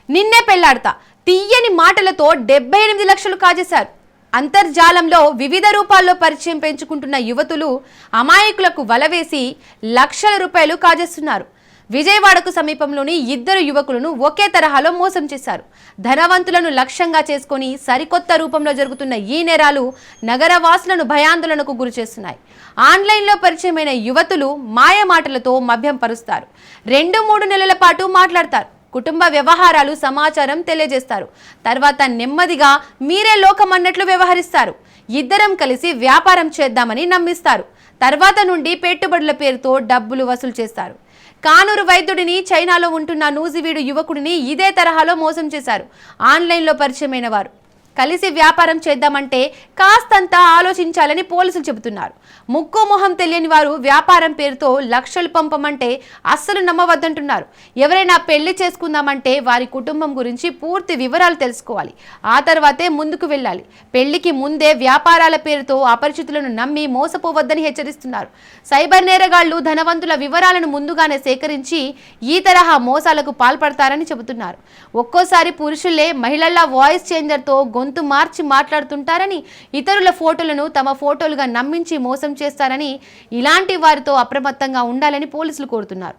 నిన్నే పెళ్లాడతా తీయని మాటలతో 78 లక్షలు కాజేశారు. అంతర్జాలంలో వివిధ రూపాల్లో పరిచయం పెంచుకుంటున్న యువతులు అమాయకులకు వలవేసి లక్షల రూపాయలు కాజేస్తున్నారు. విజయవాడకు సమీపంలోని 2 యువకులను ఒకే తరహాలో మోసం చేశారు. ధనవంతులను లక్ష్యంగా చేసుకొని సరికొత్త రూపంలో జరుగుతున్న ఈ నేరాలు నగరవాసులను భయాందోళనకు గురి చేస్తున్నాయి. ఆన్లైన్లో పరిచయమైన యువతులు మాయ మాటలతో మభ్యం పరుస్తారు. 2-3 నెలల పాటు మాట్లాడతారు. కుటుంబ వ్యవహారాలు సమాచారం తెలియజేస్తారు. తర్వాత నెమ్మదిగా మీరే లోకం అన్నట్లు వ్యవహరిస్తారు. ఇద్దరం కలిసి వ్యాపారం చేద్దామని నమ్మిస్తారు. తర్వాత నుండి పెట్టుబడుల పేరుతో డబ్బులు వసూలు చేస్తారు. కానూరు వైద్యుడిని, చైనాలో ఉంటున్న నూజివీడు యువకుడిని ఇదే తరహాలో మోసం చేశారు. ఆన్లైన్లో పరిచయమైన వారు కలిసి వ్యాపారం చేద్దామంటే కాస్తంత ఆలోచించాలని పోలీసులు చెబుతున్నారు. ముక్కు మొహం తెలియని వారు వ్యాపారం పేరుతో లక్షలు పంపమంటే అస్సలు నమ్మవద్దంటున్నారు. ఎవరైనా పెళ్లి చేసుకుందామంటే వారి కుటుంబం గురించి పూర్తి వివరాలు తెలుసుకోవాలి. ఆ తర్వాతే ముందుకు వెళ్ళాలి. పెళ్లికి ముందే వ్యాపారాల పేరుతో అపరిచితులను నమ్మి మోసపోవద్దని హెచ్చరిస్తున్నారు. సైబర్ నేరగాళ్లు ధనవంతుల వివరాలను ముందుగానే సేకరించి ఈ తరహా మోసాలకు పాల్పడతారని చెబుతున్నారు. ఒక్కోసారి పురుషులే మహిళల వాయిస్ చేంజర్తో గొంతు మార్చి మాట్లాడుతుంటారని, ఇతరుల ఫోటోలను తమ ఫోటోలుగా నమ్మించి మోసం చేస్తారని, ఇలాంటి వారితో అప్రమత్తంగా ఉండాలని పోలీసులు కోరుతున్నారు.